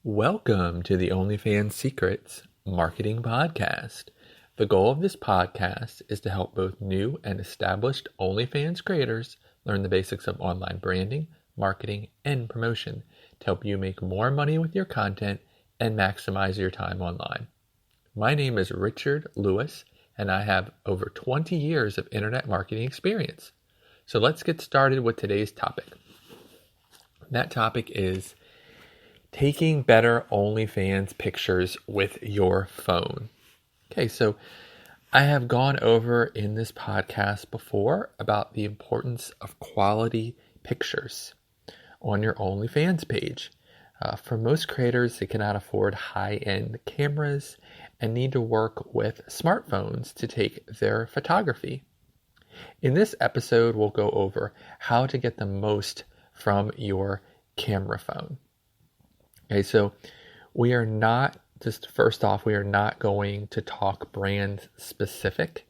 Welcome to the OnlyFans Secrets Marketing Podcast. The goal of this podcast is to help both new and established OnlyFans creators learn the basics of online branding, marketing, and promotion to help you make more money with your content and maximize your time online. My name is Richard Lewis, and I have over 20 years of internet marketing experience. So let's get started with today's topic. That topic is taking better OnlyFans pictures with your phone. Okay, so I have gone over in this podcast before about the importance of quality pictures on your OnlyFans page. For most creators, they cannot afford high-end cameras and need to work with smartphones to take their photography. In this episode, we'll go over how to get the most from your camera phone. Okay, so we are not going to talk brand specific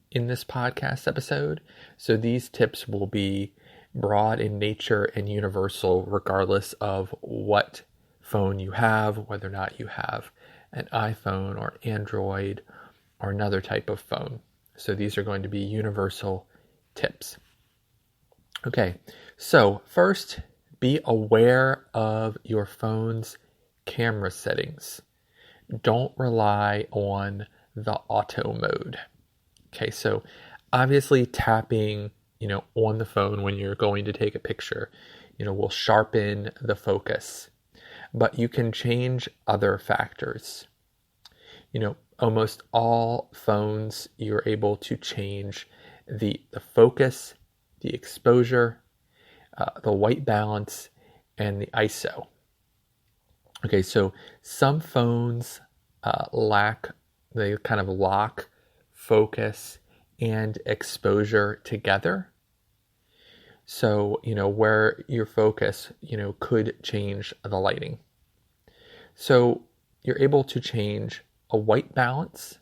in this podcast episode. So these tips will be broad in nature and universal regardless of what phone you have, whether or not you have an iPhone or Android or another type of phone. So these are going to be universal tips. Okay, so first, be aware of your phone's camera settings. Don't rely on the auto mode. Okay, so obviously tapping, on the phone when you're going to take a picture, will sharpen the focus. But you can change other factors. Almost all phones, you're able to change the focus, the exposure, the white balance, and the ISO. Okay, so some phones they kind of lock focus and exposure together. So, where your focus, could change the lighting. So you're able to change a white balance.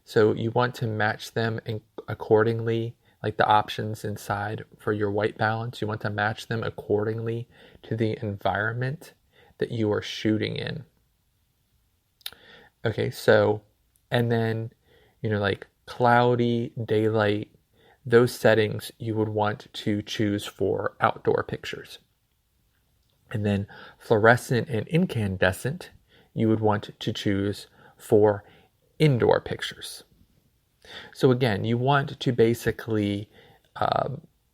So you want to match them accordingly, like the options inside for your white balance. You want to match them accordingly to the environment that you are shooting in. Okay, so, and then, like cloudy, daylight, those settings you would want to choose for outdoor pictures. And then fluorescent and incandescent, you would want to choose for indoor pictures. So again, you want to basically,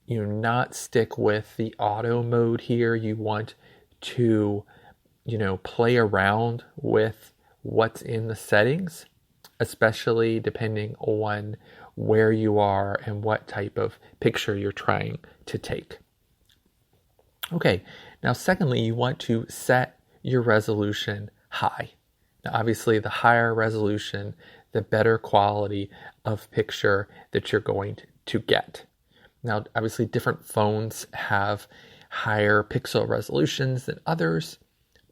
not stick with the auto mode here. You want to, play around with what's in the settings, especially depending on where you are and what type of picture you're trying to take. Okay, now secondly, you want to set your resolution high. Now obviously the higher resolution, the better quality of picture that you're going to get. Now, obviously, different phones have higher pixel resolutions than others,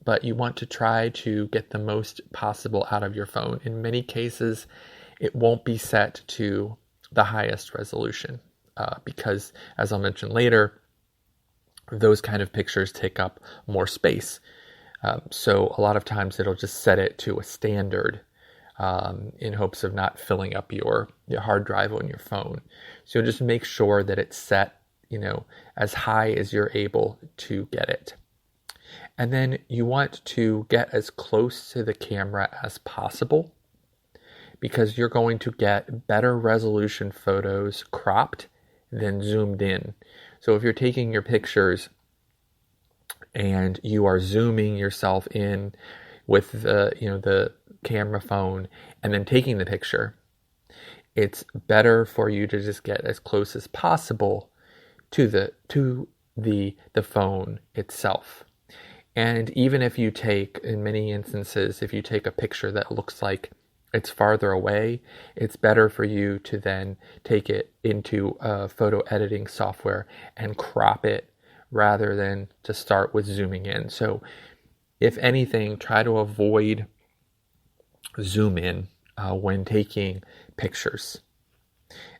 but you want to try to get the most possible out of your phone. In many cases, it won't be set to the highest resolution because, as I'll mention later, those kind of pictures take up more space. So a lot of times it'll just set it to a standard in hopes of not filling up your hard drive on your phone. So just make sure that it's set, as high as you're able to get it. And then you want to get as close to the camera as possible because you're going to get better resolution photos cropped than zoomed in. So if you're taking your pictures and you are zooming yourself in with the camera phone and then taking the picture, it's better for you to just get as close as possible to the phone itself. And even if you take, in many instances, if you take a picture that looks like it's farther away, it's better for you to then take it into a photo editing software and crop it rather than to start with zooming in. So if anything, try to avoid zoom in when taking pictures.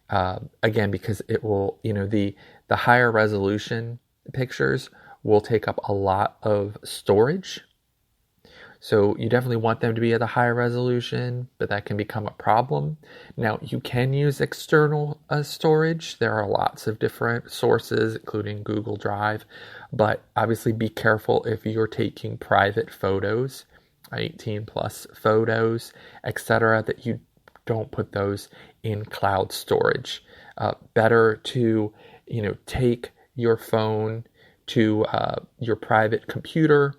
Again, because it will, the higher resolution pictures will take up a lot of storage, So you definitely want them to be at a higher resolution, but that can become a problem. Now, you can use external storage. There are lots of different sources, including Google Drive, but obviously be careful if you're taking private photos, 18 plus photos, etc., that you don't put those in cloud storage. Better to, take your phone to your private computer.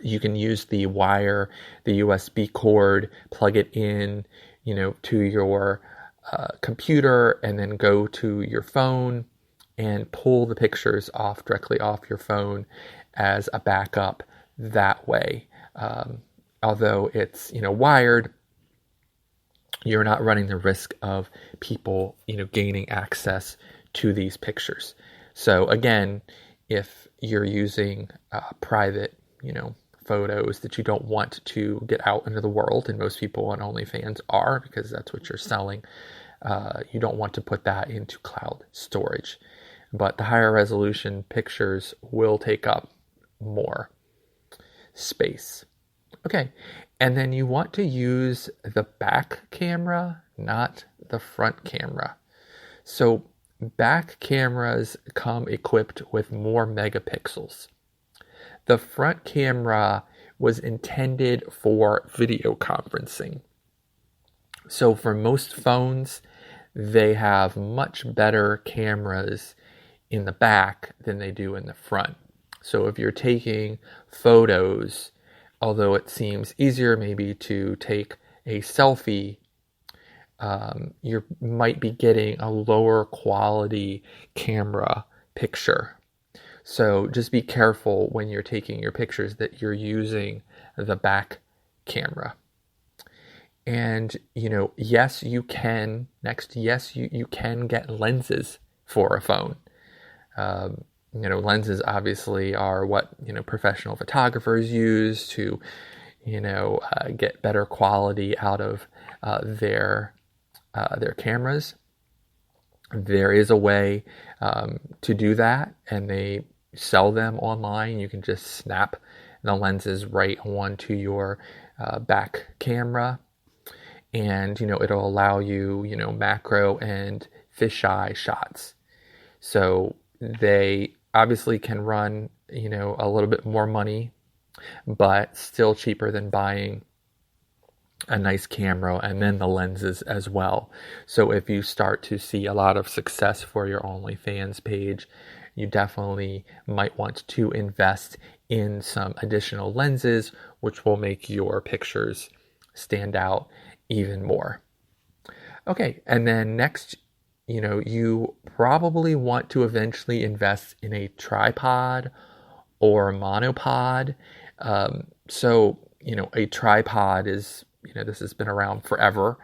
You can use the wire, the USB cord, plug it in, to your computer, and then go to your phone and pull the pictures directly off your phone as a backup that way. Although it's, wired, you're not running the risk of people, gaining access to these pictures. So again, if you're using private, photos that you don't want to get out into the world, and most people on OnlyFans are, because that's what you're selling, you don't want to put that into cloud storage. But the higher resolution pictures will take up more space. Okay, and then you want to use the back camera, not the front camera. So back cameras come equipped with more megapixels. The front camera was intended for video conferencing. So for most phones, they have much better cameras in the back than they do in the front. So if you're taking photos, although it seems easier maybe to take a selfie, you might be getting a lower quality camera picture. So just be careful when you're taking your pictures that you're using the back camera. And, yes, you can get lenses for a phone. Lenses obviously are what, professional photographers use to, get better quality out of their cameras. There is a way to do that, and they sell them online. You can just snap the lenses right onto your back camera, and it'll allow you macro and fisheye shots. So they obviously can run a little bit more money, but still cheaper than buying a nice camera and then the lenses as well. So if you start to see a lot of success for your OnlyFans page, you definitely might want to invest in some additional lenses, which will make your pictures stand out even more. Okay, and then next, you probably want to eventually invest in a tripod or a monopod. So, a tripod is, this has been around forever.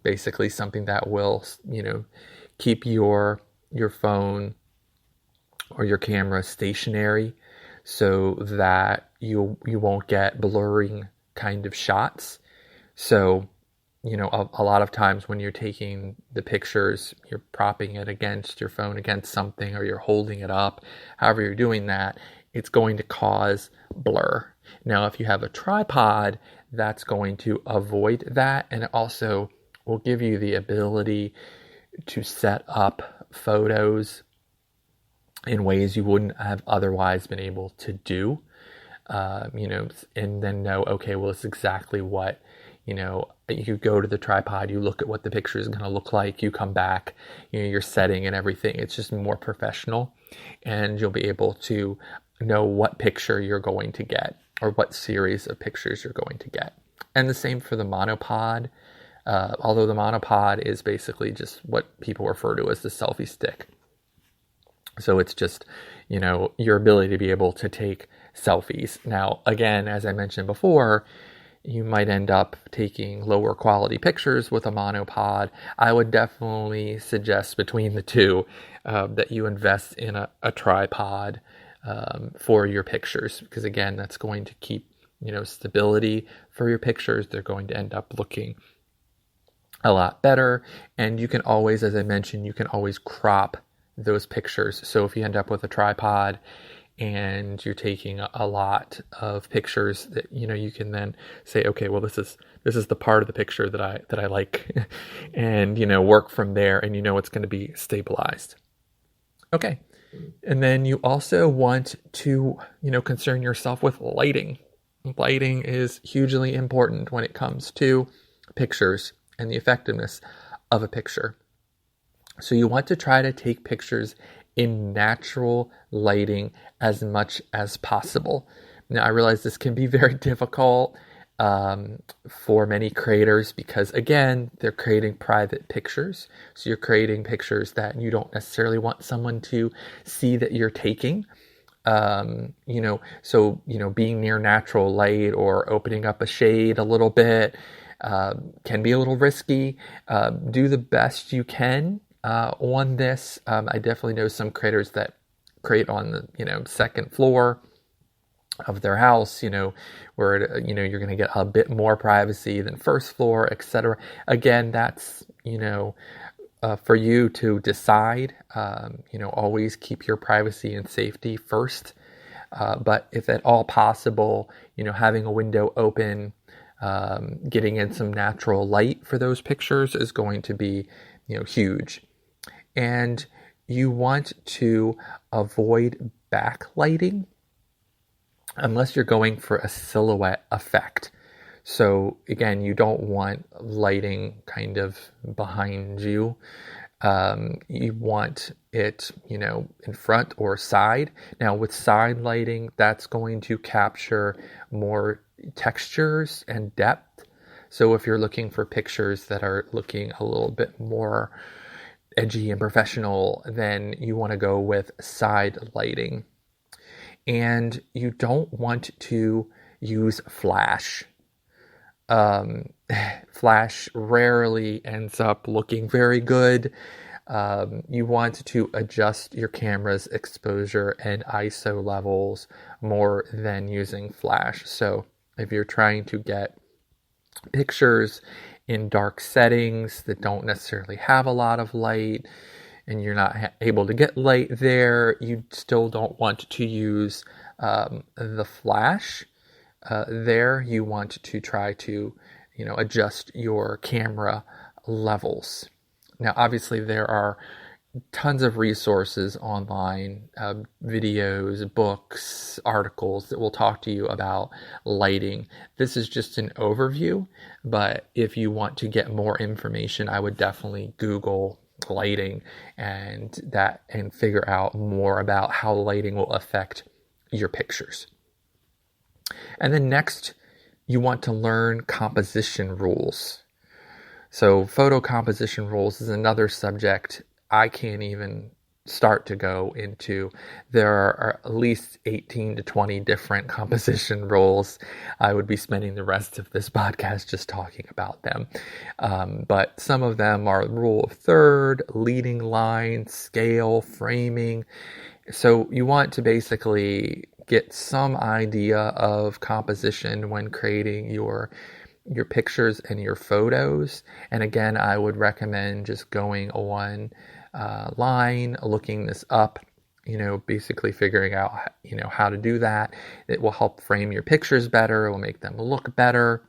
Basically something that will, keep your phone or your camera stationary so that you won't get blurring kind of shots. So, a lot of times when you're taking the pictures, you're propping it against your phone, against something, or you're holding it up. However you're doing that, it's going to cause blur. Now, if you have a tripod, that's going to avoid that, and it also will give you the ability to set up photos in ways you wouldn't have otherwise been able to do, and then know, okay, well, it's exactly what, you go to the tripod, you look at what the picture is going to look like, you come back, your setting and everything. It's just more professional, and you'll be able to know what picture you're going to get or what series of pictures you're going to get. And the same for the monopod, although the monopod is basically just what people refer to as the selfie stick. So it's just, your ability to be able to take selfies. Now, again, as I mentioned before, you might end up taking lower quality pictures with a monopod. I would definitely suggest between the two that you invest in a tripod for your pictures, because again, that's going to keep stability for your pictures. They're going to end up looking a lot better, and you can always, as I mentioned, you can always crop those pictures. So if you end up with a tripod and you're taking a lot of pictures that, you can then say, okay, well, this is the part of the picture that I like, and, work from there, and it's going to be stabilized. Okay. And then you also want to, concern yourself with lighting. Lighting is hugely important when it comes to pictures and the effectiveness of a picture. So you want to try to take pictures in natural lighting as much as possible. Now, I realize this can be very difficult for many creators because, again, they're creating private pictures. So you're creating pictures that you don't necessarily want someone to see that you're taking. Being near natural light or opening up a shade a little bit can be a little risky. Do the best you can on this. I definitely know some creators that create on the second floor of their house, where you're going to get a bit more privacy than first floor, etc. Again, that's for you to decide. Always keep your privacy and safety first. But if at all possible, having a window open, getting in some natural light for those pictures is going to be, huge. And you want to avoid backlighting unless you're going for a silhouette effect. So again, you don't want lighting kind of behind you. You want it, in front or side. Now with side lighting, that's going to capture more textures and depth. So if you're looking for pictures that are looking a little bit more edgy and professional, then you want to go with side lighting. And you don't want to use flash. Flash rarely ends up looking very good. You want to adjust your camera's exposure and ISO levels more than using flash. So if you're trying to get pictures in dark settings that don't necessarily have a lot of light, and you're not able to get light there, you still don't want to use the flash. There, you want to try to, adjust your camera levels. Now, obviously, there are tons of resources online, videos, books, articles that will talk to you about lighting. This is just an overview, but if you want to get more information, I would definitely Google lighting and figure out more about how lighting will affect your pictures. And then next, you want to learn composition rules. So photo composition rules is another subject I can't even start to go into. There are at least 18 to 20 different composition rules. I would be spending the rest of this podcast just talking about them. But some of them are rule of third, leading line, scale, framing. So you want to basically get some idea of composition when creating your pictures and your photos. And again, I would recommend just going on line, looking this up, basically figuring out, how to do that. It will help frame your pictures better. It will make them look better,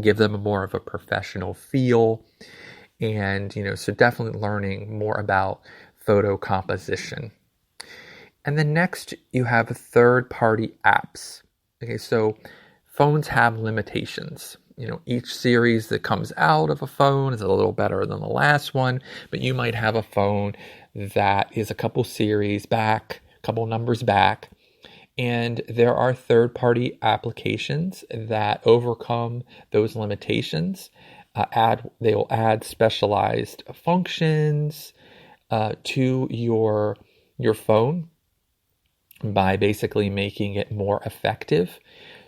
give them more of a professional feel. And, so definitely learning more about photo composition. And then next, you have third-party apps. Okay, so phones have limitations. Each series that comes out of a phone is a little better than the last one, but you might have a phone that is a couple series back, a couple numbers back, and there are third-party applications that overcome those limitations. They will add specialized functions to your phone by basically making it more effective.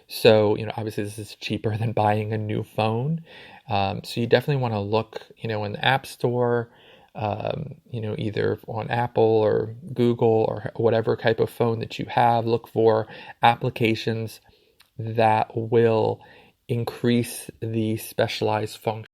So, obviously this is cheaper than buying a new phone. So you definitely want to look, in the App Store, either on Apple or Google or whatever type of phone that you have. Look for applications that will increase the specialized function